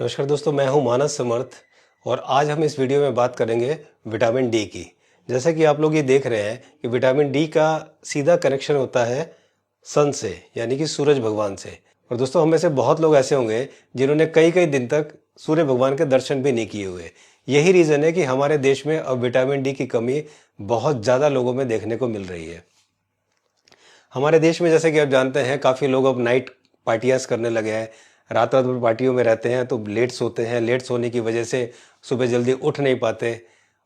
नमस्कार दोस्तों, मैं हूं मानस समर्थ और आज हम इस वीडियो में बात करेंगे विटामिन डी की। जैसा कि आप लोग ये देख रहे हैं कि विटामिन डी का सीधा कनेक्शन होता है सन से, यानी कि सूरज भगवान से। और दोस्तों, हम में से बहुत लोग ऐसे होंगे जिन्होंने कई कई दिन तक सूर्य भगवान के दर्शन भी नहीं किए हुए। यही रीज़न है कि हमारे देश में अब विटामिन डी की कमी बहुत ज़्यादा लोगों में देखने को मिल रही है। हमारे देश में जैसे कि आप जानते हैं, काफ़ी लोग अब नाइट पार्टियाँ करने लगे हैं। रात रात भर पार्टियों में रहते हैं तो लेट सोते हैं। लेट सोने की वजह से सुबह जल्दी उठ नहीं पाते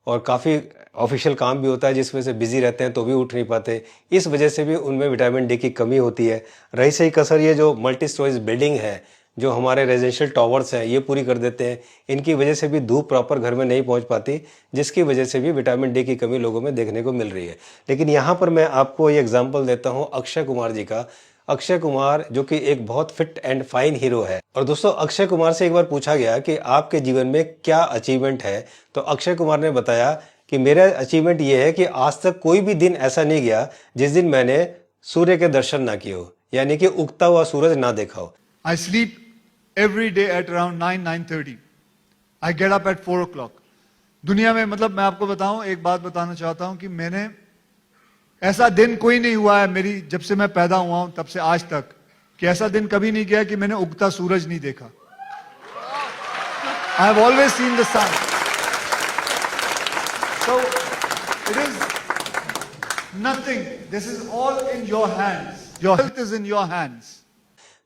और काफ़ी ऑफिशियल काम भी होता है जिसमें से बिजी रहते हैं तो भी उठ नहीं पाते। इस वजह से भी उनमें विटामिन डी की कमी होती है। रही सही कसर ये जो मल्टी स्टोरेज बिल्डिंग है, जो हमारे रेजिडेंशियल टावर्स हैं, ये पूरी कर देते हैं। इनकी वजह से भी धूप प्रॉपर घर में नहीं पहुंच पाती, जिसकी वजह से भी विटामिन डी की कमी लोगों में देखने को मिल रही है। लेकिन यहाँ पर मैं आपको ये एग्जांपल देता हूँ अक्षय कुमार जी का। अक्षय कुमार जो कि एक बहुत फिट एंड फाइन हीरो है। और दोस्तों, अक्षय कुमार से एक बार पूछा गया कि आपके जीवन में क्या अचीवमेंट है, तो अक्षय कुमार ने बताया कि मेरा अचीवमेंट ये है कि आज तक कोई भी दिन ऐसा नहीं गया जिस दिन मैंने सूर्य के दर्शन ना किए हो, यानी कि उगता हुआ सूरज ना देखा हो। I sleep every day at around 9:30. I get up at 4 o'clock. दुनिया में मतलब मैं आपको बताऊं, एक बात बताना चाहता हूं कि मैंने ऐसा दिन कोई नहीं हुआ है मेरी जब से मैं पैदा हुआ हूं तब से आज तक कि ऐसा दिन कभी नहीं गया कि मैंने उगता सूरज नहीं देखा। I have always seen the sun. So it is nothing. This is all in your hands. Your health is in your hands.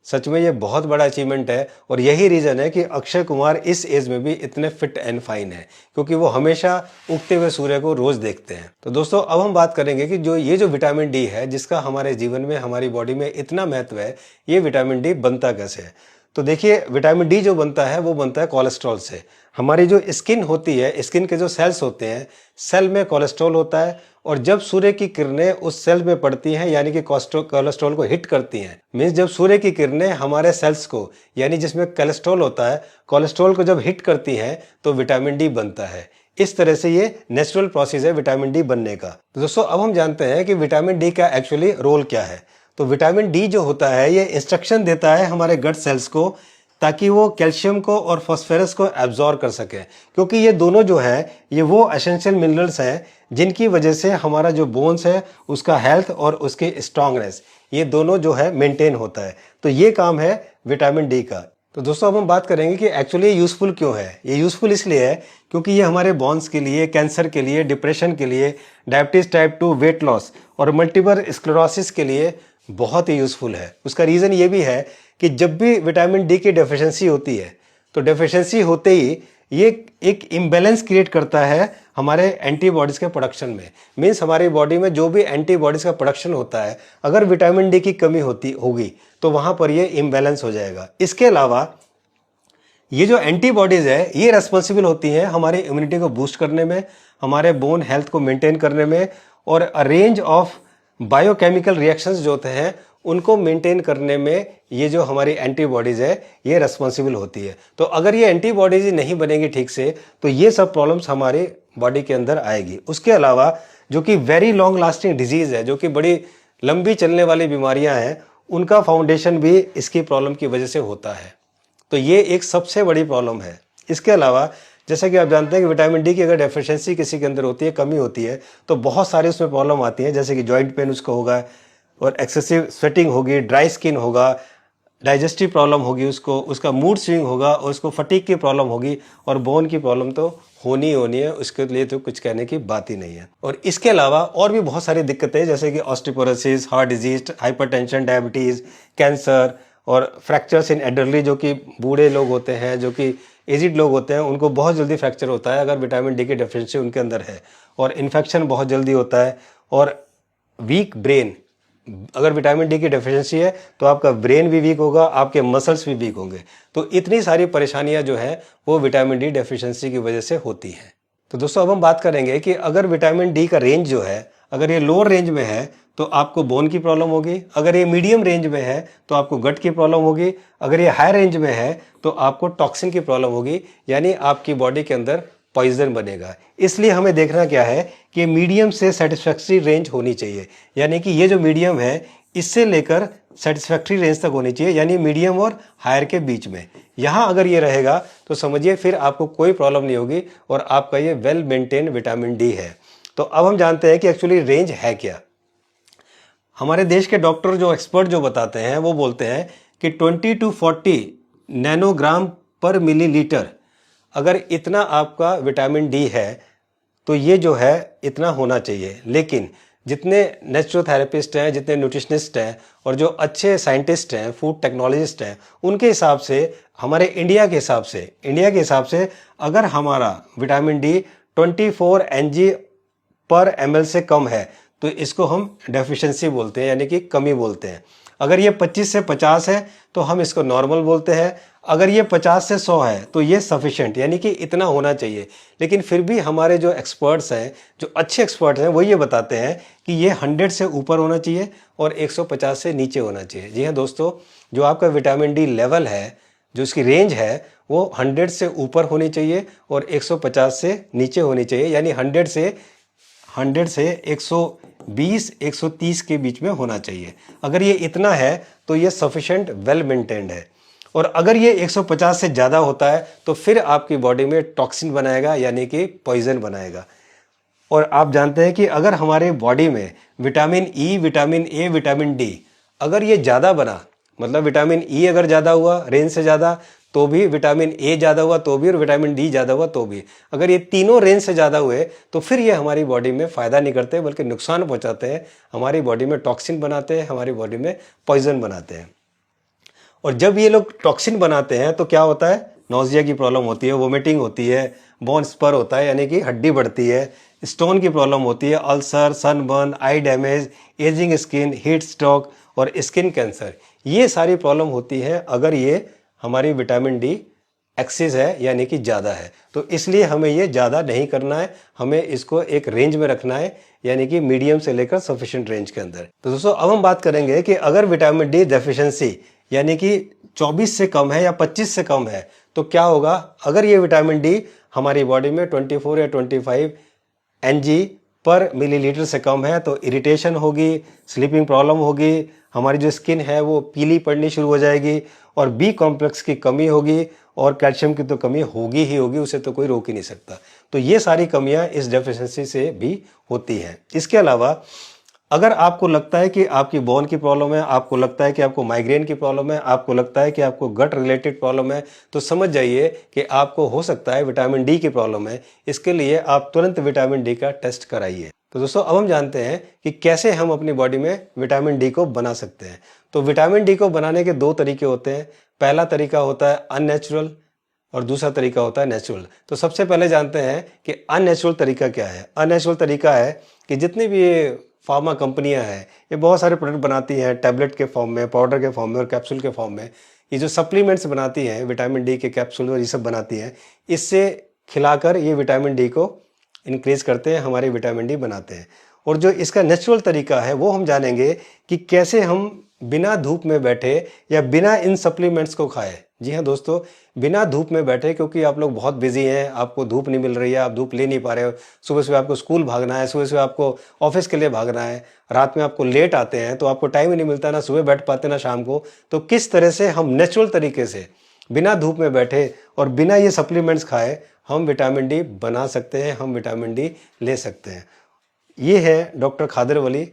सच में ये बहुत बड़ा अचीवमेंट है और यही रीज़न है कि अक्षय कुमार इस एज में भी इतने फिट एंड फाइन है, क्योंकि वो हमेशा उगते हुए सूर्य को रोज देखते हैं। तो दोस्तों, अब हम बात करेंगे कि जो विटामिन डी है, जिसका हमारे जीवन में, हमारी बॉडी में इतना महत्व है, ये विटामिन डी बनता कैसे है। तो देखिए, विटामिन डी जो बनता है वो बनता है कोलेस्ट्रॉल से। हमारी जो स्किन होती है, स्किन के जो सेल्स होते हैं, सेल में कोलेस्ट्रॉल होता है और जब सूर्य की किरणें उस सेल में पड़ती हैं, यानी कि कोलेस्ट्रॉल को हिट करती हैं, मीन्स जब सूर्य की किरणें हमारे सेल्स को, यानी जिसमें कोलेस्ट्रॉल होता है, कोलेस्ट्रॉल को जब हिट करती हैं तो विटामिन डी बनता है। इस तरह से ये नेचुरल प्रोसेस है विटामिन डी बनने का। तो दोस्तों, अब हम जानते हैं कि विटामिन डी का एक्चुअली रोल क्या है। तो विटामिन डी जो होता है, ये इंस्ट्रक्शन देता है हमारे गट सेल्स को, ताकि वो कैल्शियम को और फास्फोरस को एब्जॉर्ब कर सके, क्योंकि ये दोनों जो है ये वो एसेंशियल मिनरल्स हैं जिनकी वजह से हमारा जो बोन्स है उसका हेल्थ और उसकी स्ट्रांगनेस, ये दोनों जो है मेंटेन होता है। तो ये काम है विटामिन डी का। तो दोस्तों, अब हम बात करेंगे कि एक्चुअली ये यूज़फुल क्यों है। ये यूज़फुल इसलिए है क्योंकि ये हमारे बोन्स के लिए, कैंसर के लिए, डिप्रेशन के लिए, डायबिटीज टाइप 2, वेट लॉस और मल्टीपल स्क्लेरोसिस के लिए बहुत ही यूज़फुल है। उसका रीज़न ये भी है कि जब भी विटामिन डी की डेफिशिएंसी होती है तो डेफिशिएंसी होते ही ये एक इम्बैलेंस क्रिएट करता है हमारे एंटीबॉडीज़ के प्रोडक्शन में। मीन्स हमारी बॉडी में जो भी एंटीबॉडीज़ का प्रोडक्शन होता है, अगर विटामिन डी की कमी होगी तो वहाँ पर ये इम्बैलेंस हो जाएगा। इसके अलावा ये जो एंटीबॉडीज़ है, ये रेस्पॉन्सिबल होती हैं हमारी इम्यूनिटी को बूस्ट करने में, हमारे बोन हेल्थ को मेंटेन करने में और अ रेंज ऑफ बायोकेमिकल रिएक्शंस जो होते हैं उनको मेंटेन करने में ये जो हमारी एंटीबॉडीज़ है ये रेस्पॉन्सिबल होती है। तो अगर ये एंटीबॉडीज़ नहीं बनेगी ठीक से तो ये सब प्रॉब्लम्स हमारी बॉडी के अंदर आएगी। उसके अलावा जो कि वेरी लॉन्ग लास्टिंग डिजीज़ है, जो कि बड़ी लंबी चलने वाली बीमारियां हैं, उनका फाउंडेशन भी इसकी प्रॉब्लम की वजह से होता है। तो ये एक सबसे बड़ी प्रॉब्लम है। इसके अलावा जैसा कि आप जानते हैं कि विटामिन डी की अगर डेफिशिएंसी किसी के अंदर होती है, कमी होती है, तो बहुत सारी उसमें प्रॉब्लम आती हैं, जैसे कि जॉइंट पेन उसको होगा और एक्सेसिव स्वेटिंग होगी, ड्राई स्किन होगा, डाइजेस्टिव प्रॉब्लम होगी उसका मूड स्विंग होगा और उसको फटीग की प्रॉब्लम होगी और बोन की प्रॉब्लम तो होनी है। उसके लिए तो कुछ कहने की बात ही नहीं है। और इसके अलावा और भी बहुत सारी दिक्कतें, जैसे कि osteoporosis, heart disease, hypertension, diabetes, cancer और फ्रैक्चर्स इन एल्डरली, जो कि बूढ़े लोग होते हैं, जो कि एजिड लोग होते हैं, उनको बहुत जल्दी फ्रैक्चर होता है अगर विटामिन डी की डेफिशिएंसी उनके अंदर है। और इन्फेक्शन बहुत जल्दी होता है। और वीक ब्रेन, अगर विटामिन डी की डेफिशिएंसी है तो आपका ब्रेन भी वीक होगा, आपके मसल्स भी वीक होंगे। तो इतनी सारी परेशानियां जो हैं वो विटामिन डी डेफिशिएंसी की वजह से होती हैं। तो दोस्तों, अब हम बात करेंगे कि अगर विटामिन डी का रेंज जो है, अगर ये लोअर रेंज में है तो आपको बोन की प्रॉब्लम होगी, अगर ये मीडियम रेंज में है तो आपको गट की प्रॉब्लम होगी, अगर ये हाई रेंज में है तो आपको टॉक्सिन की प्रॉब्लम होगी, यानी आपकी बॉडी के अंदर पॉइजन बनेगा। इसलिए हमें देखना क्या है कि मीडियम से सेटिस्फैक्ट्री रेंज होनी चाहिए, यानी कि ये जो मीडियम है इससे लेकर सेटिस्फैक्ट्री रेंज तक होनी चाहिए, यानी मीडियम और हायर के बीच में। यहाँ अगर ये रहेगा तो समझिए फिर आपको कोई प्रॉब्लम नहीं होगी और आपका ये वेल मेंटेन विटामिन डी है। तो अब हम जानते हैं कि एक्चुअली रेंज है क्या। हमारे देश के डॉक्टर जो एक्सपर्ट जो बताते हैं वो बोलते हैं कि 20 to 40 नैनोग्राम पर मिलीलीटर, अगर इतना आपका विटामिन डी है तो ये जो है इतना होना चाहिए। लेकिन जितने नेचुरोथेरेपिस्ट हैं, जितने न्यूट्रिशनिस्ट हैं और जो अच्छे साइंटिस्ट हैं, फूड टेक्नोलॉजिस्ट हैं, उनके हिसाब से, हमारे इंडिया के हिसाब से अगर हमारा विटामिन डी 24 mg पर ml से कम है तो इसको हम डेफिशिएंसी बोलते हैं, यानी कि कमी बोलते हैं। अगर ये 25 से 50 है तो हम इसको नॉर्मल बोलते हैं। अगर ये 50 से 100 है तो ये सफिशिएंट, यानी कि इतना होना चाहिए। लेकिन फिर भी हमारे जो एक्सपर्ट्स हैं, जो अच्छे एक्सपर्ट्स हैं, वो ये बताते हैं कि ये 100 से ऊपर होना चाहिए और 150 से नीचे होना चाहिए। जी हाँ दोस्तों, जो आपका विटामिन डी लेवल है, जो इसकी रेंज है, वो 100 से ऊपर होनी चाहिए और 150 से नीचे होनी चाहिए, यानी 100 से 120 130 के बीच में होना चाहिए। अगर ये इतना है तो ये सफिशिएंट वेल मेंटेन्ड है। और अगर ये 150 से ज़्यादा होता है तो फिर आपकी बॉडी में टॉक्सिन बनाएगा, यानी कि पॉइजन बनाएगा। और आप जानते हैं कि अगर हमारे बॉडी में vitamin E, vitamin A, vitamin D अगर ये ज़्यादा बना, मतलब विटामिन ई अगर ज़्यादा हुआ रेंज से ज़्यादा तो भी, विटामिन ए ज़्यादा हुआ तो भी, और विटामिन डी ज़्यादा हुआ तो भी, अगर ये तीनों रेंज से ज़्यादा हुए तो फिर ये हमारी बॉडी में फ़ायदा नहीं करते बल्कि नुकसान पहुंचाते हैं। हमारी बॉडी में टॉक्सिन बनाते हैं, हमारी बॉडी में पॉइजन बनाते हैं। और जब ये लोग टॉक्सिन बनाते हैं तो क्या होता है, नौजिया की प्रॉब्लम होती है, वोमिटिंग होती है, बोन स्पर होता है यानी कि हड्डी बढ़ती है, स्टोन की प्रॉब्लम होती है, ulcer, sunburn, eye damage, ageing skin, heat stroke और स्किन कैंसर। ये सारी प्रॉब्लम होती है अगर ये हमारी विटामिन डी एक्सेस है, यानी कि ज़्यादा है। तो इसलिए हमें ये ज़्यादा नहीं करना है, हमें इसको एक रेंज में रखना है, यानी कि मीडियम से लेकर सफिशिएंट रेंज के अंदर। तो दोस्तों अब हम बात करेंगे कि अगर विटामिन डी डेफिशिएंसी यानी कि 24 से कम है या 25 से कम है तो क्या होगा। अगर ये विटामिन डी हमारी बॉडी में 24 या 25 mg पर मिलीलीटर से कम है तो इरिटेशन होगी, स्लीपिंग प्रॉब्लम होगी, हमारी जो स्किन है वो पीली पड़नी शुरू हो जाएगी और बी कॉम्प्लेक्स की कमी होगी और कैल्शियम की तो कमी होगी ही होगी, उसे तो कोई रोक ही नहीं सकता। तो ये सारी कमियां इस डेफिशिएंसी से भी होती हैं। इसके अलावा अगर आपको लगता है कि आपकी बोन की प्रॉब्लम है, आपको लगता है कि आपको माइग्रेन की प्रॉब्लम है, आपको लगता है कि आपको गट रिलेटेड प्रॉब्लम है, तो समझ जाइए कि आपको हो सकता है विटामिन डी की प्रॉब्लम है। इसके लिए आप तुरंत विटामिन डी का टेस्ट कराइए। तो दोस्तों अब हम जानते हैं कि कैसे हम अपनी बॉडी में विटामिन डी को बना सकते हैं। तो विटामिन डी को बनाने के दो तरीके होते हैं। पहला तरीका होता है अननेचुरल और दूसरा तरीका होता है नेचुरल। तो सबसे पहले जानते हैं कि अननेचुरल तरीका क्या है। अननेचुरल तरीका है कि जितनी भी फार्मा कंपनियां हैं ये बहुत सारे प्रोडक्ट बनाती हैं, टैबलेट के फॉर्म में, पाउडर के फॉर्म में और कैप्सूल के फॉर्म में। ये जो सप्लीमेंट्स बनाती हैं, विटामिन डी के कैप्सूल और ये सब बनाती हैं, इससे खिलाकर ये विटामिन डी को इंक्रीज करते हैं, हमारे विटामिन डी बनाते हैं। और जो इसका नेचुरल तरीका है वो हम जानेंगे कि कैसे हम बिना धूप में बैठे या बिना इन सप्लीमेंट्स को खाए। जी हाँ दोस्तों, बिना धूप में बैठे, क्योंकि आप लोग बहुत बिजी हैं, आपको धूप नहीं मिल रही है, आप धूप ले नहीं पा रहे हो। सुबह सुबह आपको स्कूल भागना है, सुबह सुबह आपको ऑफिस के लिए भागना है, रात में आपको लेट आते हैं तो आपको टाइम ही नहीं मिलता, ना सुबह बैठ पाते ना शाम को। तो किस तरह से हम नेचुरल तरीके से बिना धूप में बैठे और बिना ये सप्लीमेंट्स खाए हम विटामिन डी बना सकते हैं, हम विटामिन डी ले सकते हैं। ये है डॉक्टर खादर वली।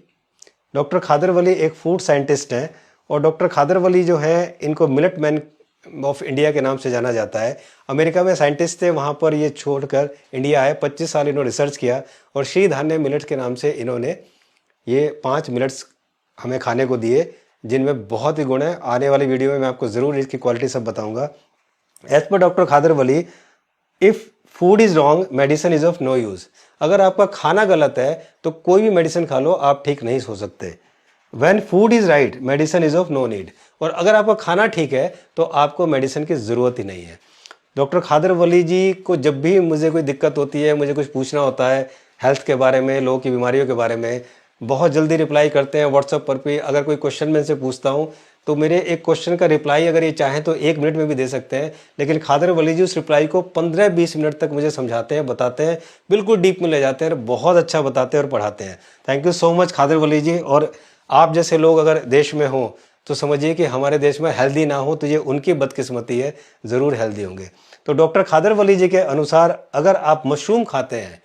डॉक्टर खादर वली एक फूड साइंटिस्ट हैं और डॉक्टर खादर वली जो है इनको मिलेट मैन ऑफ इंडिया के नाम से जाना जाता है। अमेरिका में साइंटिस्ट थे, वहाँ पर ये छोड़कर इंडिया आए, 25 साल इन्होंने रिसर्च किया और श्री धान्य मिलेट्स के नाम से इन्होंने ये 5 मिलेट्स हमें खाने को दिए जिनमें बहुत ही गुण है। आने वाली वीडियो में मैं आपको ज़रूर इसकी क्वालिटी सब बताऊँगा। As per doctor Khader Vali, if food is wrong medicine is of no use. अगर आपका खाना गलत है तो कोई भी मेडिसिन खा लो, आप ठीक नहीं हो सकते। When food is right, medicine is of no need। और अगर आपका खाना ठीक है तो आपको मेडिसिन की ज़रूरत ही नहीं है। डॉक्टर खादर वली जी को जब भी मुझे कोई दिक्कत होती है, मुझे कुछ पूछना होता है हेल्थ के बारे में, लोगों की बीमारियों के बारे में, बहुत जल्दी रिप्लाई करते हैं व्हाट्सएप पर भी। अगर कोई क्वेश्चन मैं इनसे पूछता हूँ तो मेरे एक क्वेश्चन का रिप्लाई अगर ये चाहें तो 1 मिनट में भी दे सकते हैं, लेकिन खादर वली जी उस रिप्लाई को 15-20 मिनट तक मुझे समझाते हैं, बताते हैं, बिल्कुल डीप में ले जाते हैं, बहुत अच्छा बताते हैं और पढ़ाते हैं। थैंक यू सो मच खादर वली जी। और आप जैसे लोग अगर देश में हो तो समझिए कि हमारे देश में हेल्दी ना हो तो ये उनकी बदकिस्मती है, ज़रूर हेल्दी होंगे। तो डॉक्टर खादर वली जी के अनुसार अगर आप मशरूम खाते हैं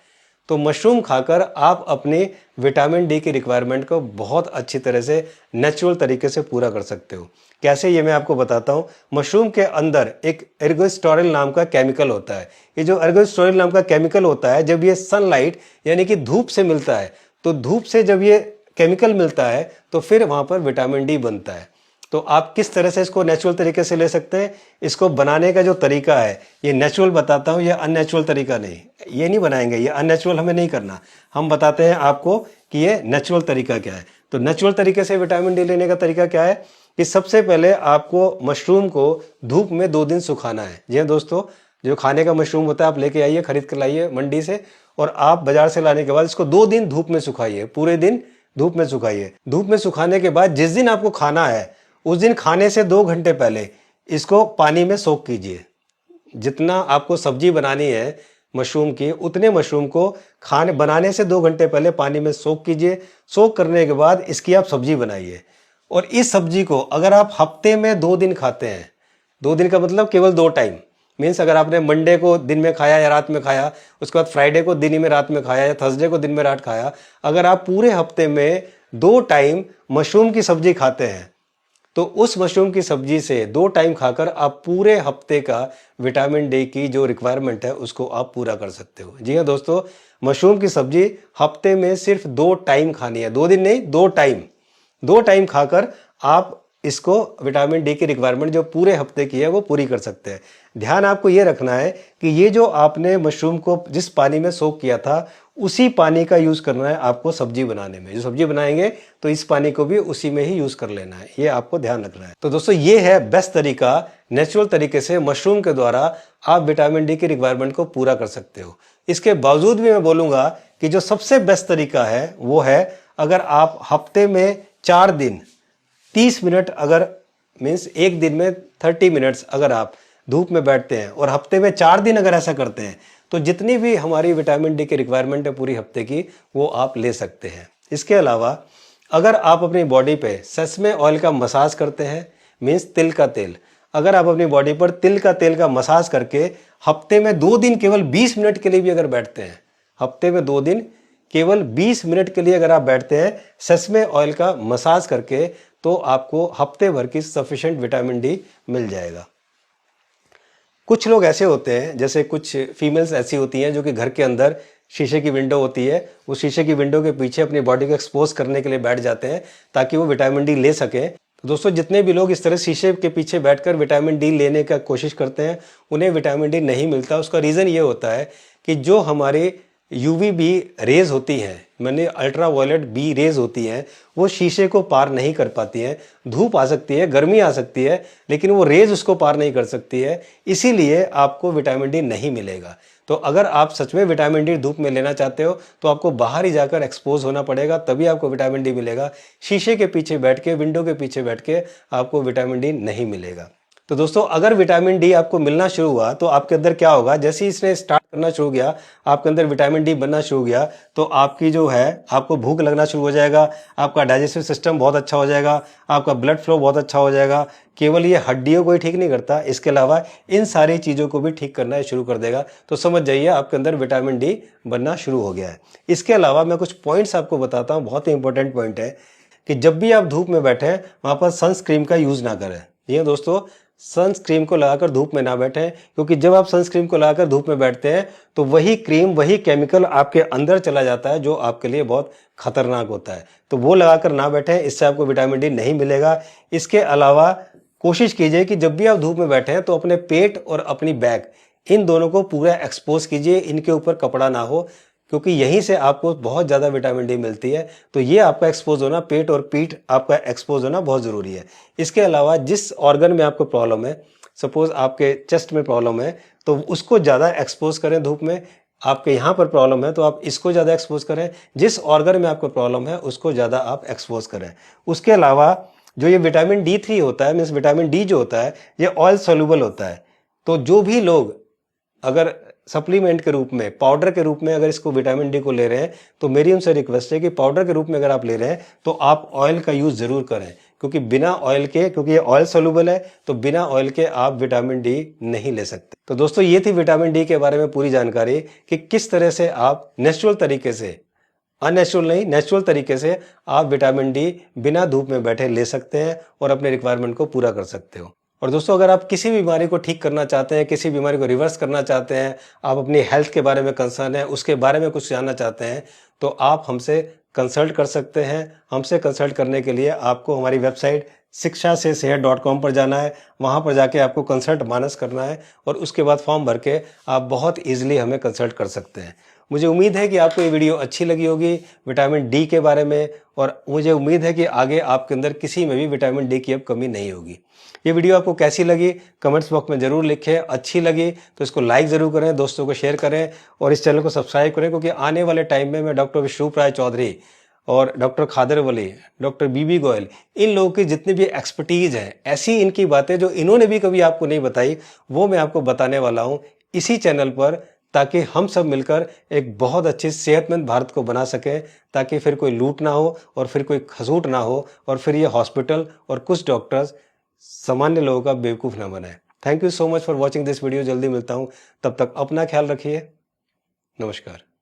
तो मशरूम खाकर आप अपनी विटामिन डी की रिक्वायरमेंट को बहुत अच्छी तरह से नेचुरल तरीके से पूरा कर सकते हो। कैसे, ये मैं आपको बताता हूँ। मशरूम के अंदर एक एर्गोस्टेरोल नाम का केमिकल होता है। ये जो एर्गोस्टेरोल नाम का केमिकल होता है, जब ये सनलाइट यानी कि धूप से मिलता है, तो धूप से जब ये केमिकल मिलता है तो फिर वहाँ पर विटामिन डी बनता है। तो आप किस तरह से इसको नेचुरल तरीके से ले सकते हैं, इसको बनाने का जो तरीका है ये नेचुरल बताता हूँ, ये अननेचुरल तरीका नहीं। ये नहीं बनाएंगे, ये अननेचुरल हमें नहीं करना। हम बताते हैं आपको कि ये नेचुरल तरीका क्या है। तो नेचुरल तरीके से विटामिन डी लेने का तरीका क्या है कि सबसे पहले आपको मशरूम को धूप में 2 दिन सुखाना है। जी हाँ दोस्तों, जो खाने का मशरूम होता है आप लेके आइए, खरीद कर लाइए मंडी से, और आप बाजार से लाने के बाद इसको 2 दिन धूप में सुखाइए, पूरे दिन धूप में सुखाइए। धूप में सुखाने के बाद जिस दिन आपको खाना है उस दिन खाने से 2 घंटे पहले इसको पानी में सोक कीजिए। जितना आपको सब्जी बनानी है मशरूम की, उतने मशरूम को खाने बनाने से 2 घंटे पहले पानी में सोक कीजिए। सोक करने के बाद इसकी आप सब्जी बनाइए, और इस सब्जी को अगर आप हफ्ते में 2 दिन खाते हैं, 2 दिन का मतलब केवल 2 टाइम, मीन्स अगर आपने मंडे को दिन में खाया या रात में खाया, उसके बाद फ्राइडे को दिन में रात में खाया, या थर्सडे को दिन में रात खाया, अगर आप पूरे हफ्ते में 2 टाइम मशरूम की सब्जी खाते हैं तो उस मशरूम की सब्जी से 2 टाइम खाकर आप पूरे हफ्ते का विटामिन डी की जो रिक्वायरमेंट है उसको आप पूरा कर सकते हो। जी हाँ दोस्तों, मशरूम की सब्जी हफ्ते में सिर्फ 2 टाइम खानी है, 2 दिन नहीं, 2 टाइम। 2 टाइम खाकर आप इसको विटामिन डी की रिक्वायरमेंट जो पूरे हफ्ते की है वो पूरी कर सकते हैं। ध्यान आपको ये रखना है कि ये जो आपने मशरूम को जिस पानी में सोक किया था उसी पानी का यूज़ करना है आपको सब्जी बनाने में। जो सब्जी बनाएंगे तो इस पानी को भी उसी में ही यूज़ कर लेना है, ये आपको ध्यान रखना है। तो दोस्तों ये है बेस्ट तरीका, नेचुरल तरीके से मशरूम के द्वारा आप विटामिन डी की रिक्वायरमेंट को पूरा कर सकते हो। इसके बावजूद भी मैं बोलूँगा कि जो सबसे बेस्ट तरीका है वो है अगर आप हफ्ते में 4 दिन 30 मिनट, अगर मीन्स एक दिन में 30 मिनट्स अगर आप धूप में बैठते हैं और हफ्ते में 4 दिन अगर ऐसा करते हैं तो जितनी भी हमारी विटामिन डी की रिक्वायरमेंट है पूरी हफ्ते की वो आप ले सकते हैं। इसके अलावा अगर आप अपनी बॉडी पे सेसमे ऑयल का मसाज करते हैं, मीन्स तिल का तेल, अगर आप अपनी बॉडी पर तिल का तेल का मसाज करके हफ्ते में 2 दिन केवल 20 मिनट के लिए भी अगर बैठते हैं, हफ्ते में 2 दिन केवल 20 मिनट के लिए अगर आप बैठते हैं सेसमे ऑयल का मसाज करके, तो आपको हफ्ते भर की सफिशिएंट विटामिन डी मिल जाएगा। कुछ लोग ऐसे होते हैं, जैसे कुछ फीमेल्स ऐसी होती हैं जो कि घर के अंदर शीशे की विंडो होती है, उस शीशे की विंडो के पीछे अपनी बॉडी को एक्सपोज करने के लिए बैठ जाते हैं ताकि वो विटामिन डी ले सकें। तो दोस्तों जितने भी लोग इस तरह शीशे के पीछे बैठकर विटामिन डी लेने का कोशिश करते हैं उन्हें विटामिन डी नहीं मिलता। उसका रीज़न ये होता है कि जो हमारे UVB रेज होती हैं, मैंने अल्ट्रावायलेट बी रेज होती हैं, वो शीशे को पार नहीं कर पाती हैं। धूप आ सकती है, गर्मी आ सकती है, लेकिन वो रेज उसको पार नहीं कर सकती है, इसीलिए आपको विटामिन डी नहीं मिलेगा। तो अगर आप सच में विटामिन डी धूप में लेना चाहते हो तो आपको बाहर ही जाकर एक्सपोज होना पड़ेगा, तभी आपको विटामिन डी मिलेगा। शीशे के पीछे बैठ के, विंडो के पीछे बैठ के आपको विटामिन डी नहीं मिलेगा। तो दोस्तों अगर विटामिन डी आपको मिलना शुरू हुआ तो आपके अंदर क्या होगा, जैसे ही इसने स्टार्ट करना शुरू किया, आपके अंदर विटामिन डी बनना शुरू हो गया, तो आपकी जो है आपको भूख लगना शुरू हो जाएगा, आपका डाइजेस्टिव सिस्टम बहुत अच्छा हो जाएगा, आपका ब्लड फ्लो बहुत अच्छा हो जाएगा। केवल ये हड्डियों को ही ठीक नहीं करता, इसके अलावा इन सारी चीज़ों को भी ठीक करना शुरू कर देगा। तो समझ जाइए आपके अंदर विटामिन डी बनना शुरू हो गया है। इसके अलावा मैं कुछ पॉइंट्स आपको बताता हूँ, बहुत ही इंपॉर्टेंट पॉइंट है कि जब भी आप धूप में बैठें वहाँ पर सनस्क्रीन का यूज़ ना करें। ये दोस्तों सनस्क्रीन को लगाकर धूप में ना बैठें, क्योंकि जब आप सनस्क्रीन को लगाकर धूप में बैठते हैं तो वही क्रीम, वही केमिकल आपके अंदर चला जाता है जो आपके लिए बहुत खतरनाक होता है। तो वो लगाकर ना बैठें, इससे आपको विटामिन डी नहीं मिलेगा। इसके अलावा कोशिश कीजिए कि जब भी आप धूप में बैठें तो अपने पेट और अपनी बैक, इन दोनों को पूरा एक्सपोज कीजिए, इनके ऊपर कपड़ा ना हो, क्योंकि यहीं से आपको बहुत ज़्यादा विटामिन डी मिलती है। तो ये आपका एक्सपोज होना, पेट और पीठ आपका एक्सपोज होना बहुत ज़रूरी है। इसके अलावा जिस ऑर्गन में आपको प्रॉब्लम है, सपोज आपके चेस्ट में प्रॉब्लम है तो उसको ज़्यादा एक्सपोज करें धूप में। आपके यहाँ पर प्रॉब्लम है तो आप इसको ज़्यादा एक्सपोज करें। जिस ऑर्गन में आपको प्रॉब्लम है उसको ज़्यादा आप एक्सपोज करें। उसके अलावा जो ये विटामिन D3 होता है, मीन्स विटामिन डी जो होता है, ये ऑयल सोल्यूबल होता है। तो जो भी लोग अगर सप्लीमेंट के रूप में, पाउडर के रूप में अगर इसको विटामिन डी को ले रहे हैं तो मेरी उनसे रिक्वेस्ट है कि पाउडर के रूप में अगर आप ले रहे हैं तो आप ऑयल का यूज़ ज़रूर करें, क्योंकि बिना ऑयल के, क्योंकि ये ऑयल सोल्यूबल है, तो बिना ऑयल के आप विटामिन डी नहीं ले सकते। तो दोस्तों ये थी विटामिन डी के बारे में पूरी जानकारी कि किस तरह से आप नेचुरल तरीके से, अननेचुरल नहीं, नेचुरल तरीके से आप विटामिन डी बिना धूप में बैठे ले सकते हैं और अपने रिक्वायरमेंट को पूरा कर सकते हो। और दोस्तों अगर आप किसी बीमारी को ठीक करना चाहते हैं, किसी बीमारी को रिवर्स करना चाहते हैं, आप अपनी हेल्थ के बारे में कंसर्न है, उसके बारे में कुछ जानना चाहते हैं, तो आप हमसे कंसल्ट कर सकते हैं। हमसे कंसल्ट करने के लिए आपको हमारी वेबसाइट shikshasesehat.com पर जाना है। वहां पर जाके आपको कंसल्ट मानस करना है और उसके बाद फॉर्म भर के आप बहुत ईजिली हमें कंसल्ट कर सकते हैं। मुझे उम्मीद है कि आपको ये वीडियो अच्छी लगी होगी विटामिन डी के बारे में, और मुझे उम्मीद है कि आगे आपके अंदर किसी में भी विटामिन डी की अब कमी नहीं होगी। ये वीडियो आपको कैसी लगी कमेंट्स बॉक्स में ज़रूर लिखें। अच्छी लगी तो इसको लाइक ज़रूर करें, दोस्तों को शेयर करें और इस चैनल को सब्सक्राइब करें, क्योंकि आने वाले टाइम में मैं डॉक्टर विश्वरूप राय चौधरी और डॉक्टर खादर वली, डॉक्टर बीबी गोयल, इन लोगों की जितनी भी एक्सपर्टीज़ है, ऐसी इनकी बातें जो इन्होंने भी कभी आपको नहीं बताई, वो मैं आपको बताने वाला हूँ इसी चैनल पर, ताकि हम सब मिलकर एक बहुत अच्छी सेहतमंद भारत को बना सकें, ताकि फिर कोई लूट ना हो और फिर कोई खसूट ना हो और फिर ये हॉस्पिटल और कुछ डॉक्टर्स सामान्य लोगों का बेवकूफ़ ना बनाए। Thank you so much for watching this video. जल्दी मिलता हूँ, तब तक अपना ख्याल रखिए। नमस्कार।